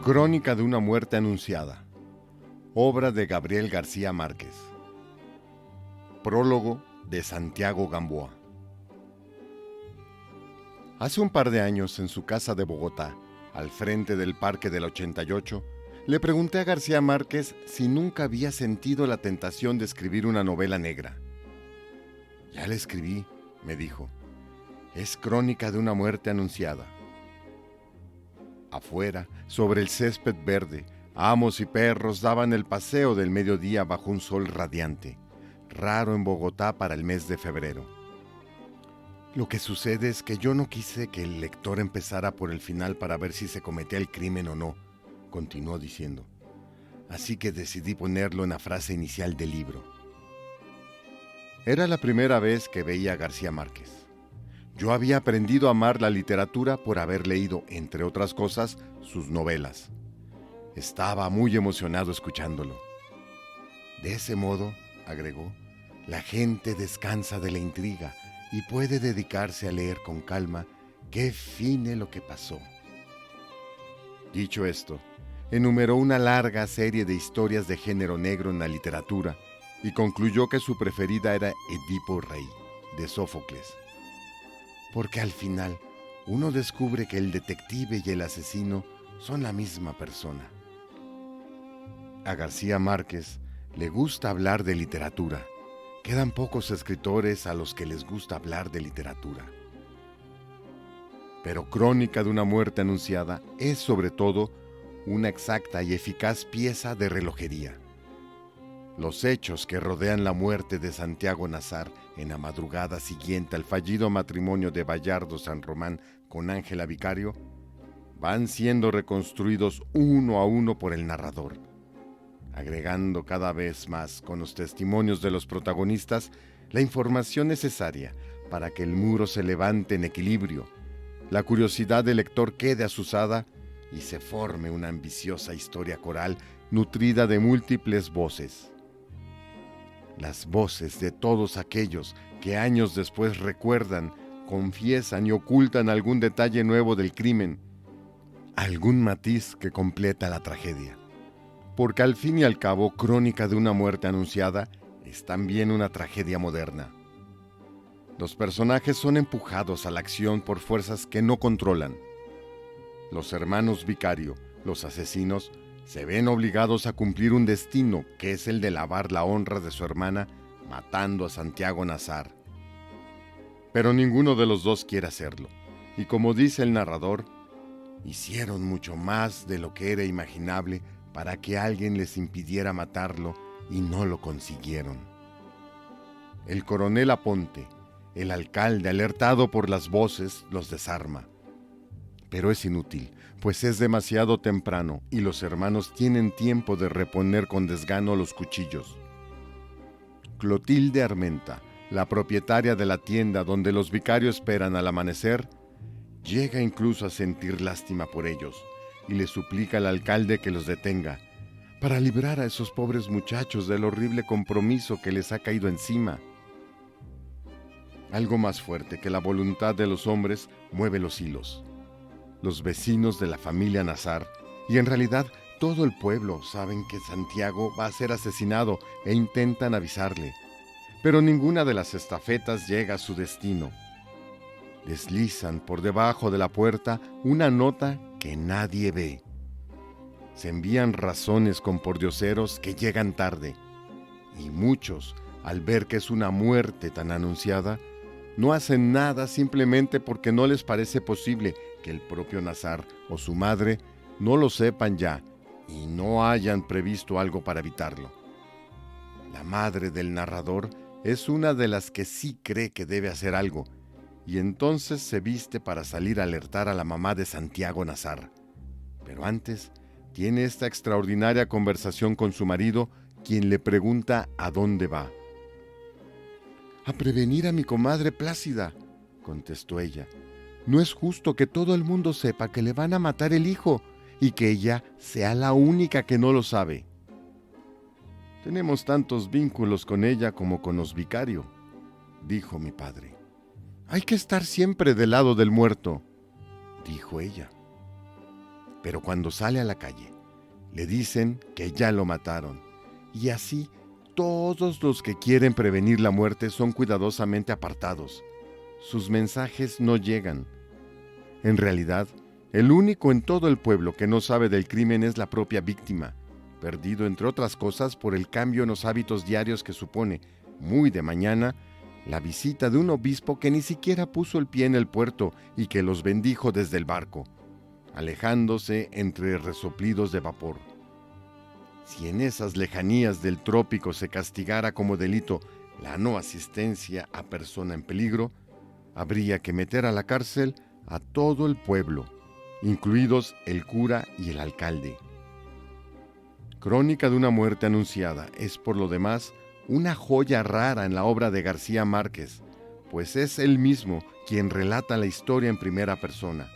Crónica de una muerte anunciada. Obra de Gabriel García Márquez. Prólogo de Santiago Gamboa. Hace un par de años, en su casa de Bogotá, al frente del Parque del 88, le pregunté a García Márquez si nunca había sentido la tentación de escribir una novela negra. Ya la escribí, me dijo. Es crónica de una muerte anunciada. Afuera, sobre el césped verde, amos y perros daban el paseo del mediodía bajo un sol radiante, raro en Bogotá para el mes de febrero. Lo que sucede es que yo no quise que el lector empezara por el final para ver si se cometía el crimen o no, continuó diciendo. Así que decidí ponerlo en la frase inicial del libro. Era la primera vez que veía a García Márquez. Yo había aprendido a amar la literatura por haber leído, entre otras cosas, sus novelas. Estaba muy emocionado escuchándolo. De ese modo, agregó, la gente descansa de la intriga y puede dedicarse a leer con calma qué fine lo que pasó. Dicho esto, enumeró una larga serie de historias de género negro en la literatura y concluyó que su preferida era Edipo Rey, de Sófocles. Porque al final uno descubre que el detective y el asesino son la misma persona. A García Márquez le gusta hablar de literatura. Quedan pocos escritores a los que les gusta hablar de literatura. Pero Crónica de una muerte anunciada es sobre todo una exacta y eficaz pieza de relojería. Los hechos que rodean la muerte de Santiago Nazar en la madrugada siguiente al fallido matrimonio de Bayardo San Román con Ángela Vicario van siendo reconstruidos uno a uno por el narrador, agregando cada vez más con los testimonios de los protagonistas la información necesaria para que el muro se levante en equilibrio, la curiosidad del lector quede azuzada y se forme una ambiciosa historia coral nutrida de múltiples voces. Las voces de todos aquellos que años después recuerdan, confiesan y ocultan algún detalle nuevo del crimen, algún matiz que completa la tragedia. Porque al fin y al cabo, Crónica de una muerte anunciada es también una tragedia moderna. Los personajes son empujados a la acción por fuerzas que no controlan. Los hermanos Vicario, los asesinos, se ven obligados a cumplir un destino que es el de lavar la honra de su hermana matando a Santiago Nazar. Pero ninguno de los dos quiere hacerlo, y como dice el narrador, hicieron mucho más de lo que era imaginable para que alguien les impidiera matarlo y no lo consiguieron. El coronel Aponte, el alcalde, alertado por las voces, los desarma. Pero es inútil, pues es demasiado temprano y los hermanos tienen tiempo de reponer con desgano los cuchillos. Clotilde Armenta, la propietaria de la tienda donde los vicarios esperan al amanecer, llega incluso a sentir lástima por ellos y le suplica al alcalde que los detenga para librar a esos pobres muchachos del horrible compromiso que les ha caído encima. Algo más fuerte que la voluntad de los hombres mueve los hilos. Los vecinos de la familia Nazar, y en realidad todo el pueblo, saben que Santiago va a ser asesinado e intentan avisarle, pero ninguna de las estafetas llega a su destino. Deslizan por debajo de la puerta una nota que nadie ve. Se envían razones con pordioseros que llegan tarde, y muchos, al ver que es una muerte tan anunciada, no hacen nada simplemente porque no les parece posible que el propio Nazar o su madre no lo sepan ya y no hayan previsto algo para evitarlo. La madre del narrador es una de las que sí cree que debe hacer algo, y entonces se viste para salir a alertar a la mamá de Santiago Nazar. Pero antes tiene esta extraordinaria conversación con su marido, quien le pregunta a dónde va. «A prevenir a mi comadre Plácida», contestó ella. «No es justo que todo el mundo sepa que le van a matar el hijo y que ella sea la única que no lo sabe. Tenemos tantos vínculos con ella como con los Vicario», dijo mi padre. «Hay que estar siempre del lado del muerto», dijo ella. pero cuando sale a la calle, le dicen que ya lo mataron. Y así, todos los que quieren prevenir la muerte son cuidadosamente apartados. Sus mensajes no llegan. En realidad, el único en todo el pueblo que no sabe del crimen es la propia víctima, perdido entre otras cosas por el cambio en los hábitos diarios que supone, muy de mañana, la visita de un obispo que ni siquiera puso el pie en el puerto y que los bendijo desde el barco, alejándose entre resoplidos de vapor. Si en esas lejanías del trópico se castigara como delito la no asistencia a persona en peligro, habría que meter a la cárcel a todo el pueblo, incluidos el cura y el alcalde. Crónica de una muerte anunciada es, por lo demás, una joya rara en la obra de García Márquez, pues es él mismo quien relata la historia en primera persona.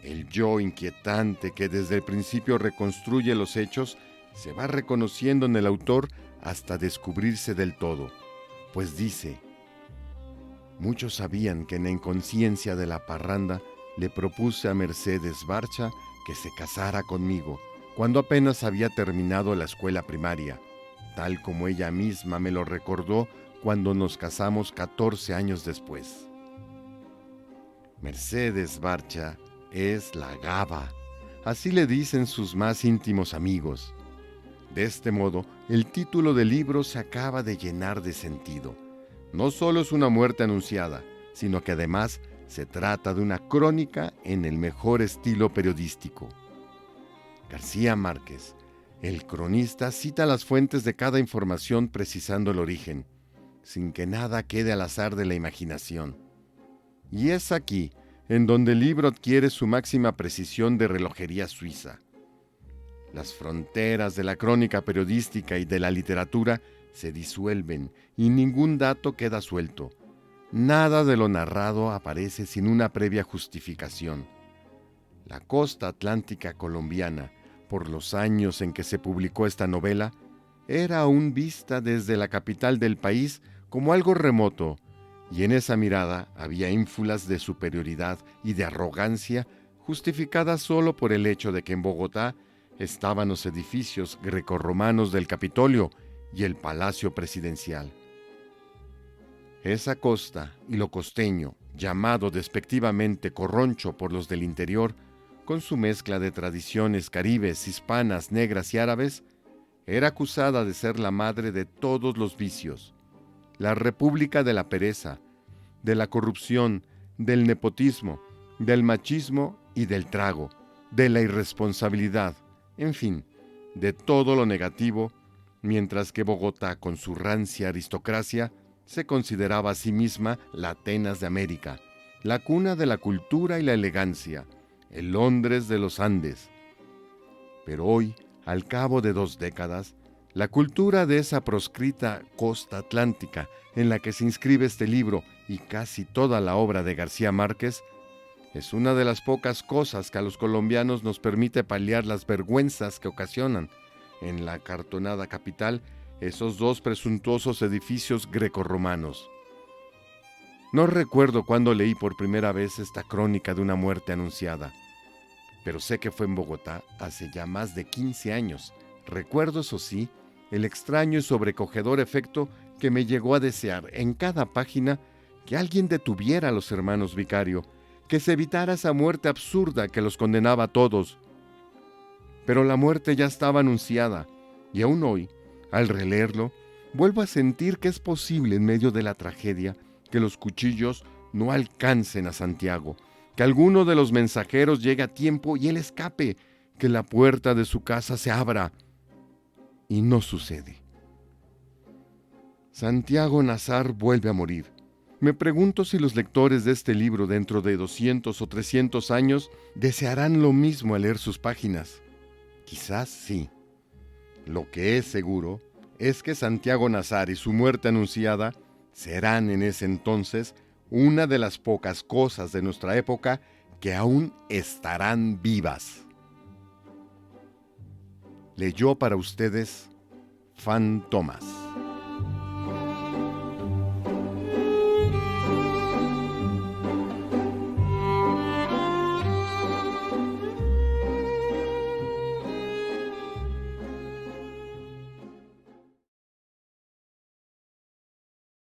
El yo inquietante que desde el principio reconstruye los hechos se va reconociendo en el autor hasta descubrirse del todo, pues dice: muchos sabían que en la inconsciencia de la parranda le propuse a Mercedes Barcha que se casara conmigo, cuando apenas había terminado la escuela primaria, tal como ella misma me lo recordó cuando nos casamos 14 años después. Mercedes Barcha es la Gaba, así le dicen sus más íntimos amigos. De este modo, el título del libro se acaba de llenar de sentido. No solo es una muerte anunciada, sino que además se trata de una crónica en el mejor estilo periodístico. García Márquez, el cronista, cita las fuentes de cada información precisando el origen, sin que nada quede al azar de la imaginación. Y es aquí en donde el libro adquiere su máxima precisión de relojería suiza. Las fronteras de la crónica periodística y de la literatura se disuelven y ningún dato queda suelto. Nada de lo narrado aparece sin una previa justificación. La costa atlántica colombiana, por los años en que se publicó esta novela, era aún vista desde la capital del país como algo remoto, y en esa mirada había ínfulas de superioridad y de arrogancia justificadas solo por el hecho de que en Bogotá estaban los edificios grecorromanos del Capitolio y el Palacio Presidencial. Esa costa y lo costeño, llamado despectivamente Corroncho por los del interior, con su mezcla de tradiciones caribes, hispanas, negras y árabes, era acusada de ser la madre de todos los vicios, la república de la pereza, de la corrupción, del nepotismo, del machismo y del trago, de la irresponsabilidad, en fin, de todo lo negativo, mientras que Bogotá, con su rancia aristocracia, se consideraba a sí misma la Atenas de América, la cuna de la cultura y la elegancia, el Londres de los Andes. Pero hoy, al cabo de 2 décadas, la cultura de esa proscrita costa atlántica en la que se inscribe este libro y casi toda la obra de García Márquez es una de las pocas cosas que a los colombianos nos permite paliar las vergüenzas que ocasionan en la acartonada capital esos 2 presuntuosos edificios grecorromanos. No recuerdo cuándo leí por primera vez esta crónica de una muerte anunciada, pero sé que fue en Bogotá hace ya más de 15 años. Recuerdo, eso sí, el extraño y sobrecogedor efecto que me llegó a desear en cada página que alguien detuviera a los hermanos Vicario, que se evitara esa muerte absurda que los condenaba a todos. Pero la muerte ya estaba anunciada, y aún hoy, al releerlo, vuelvo a sentir que es posible en medio de la tragedia que los cuchillos no alcancen a Santiago, que alguno de los mensajeros llegue a tiempo y él escape, que la puerta de su casa se abra. Y no sucede. Santiago Nazar vuelve a morir. Me pregunto si los lectores de este libro dentro de 200 o 300 años desearán lo mismo al leer sus páginas. Quizás sí. Lo que es seguro es que Santiago Nazar y su muerte anunciada serán en ese entonces una de las pocas cosas de nuestra época que aún estarán vivas. Leyó para ustedes Fan Tomás.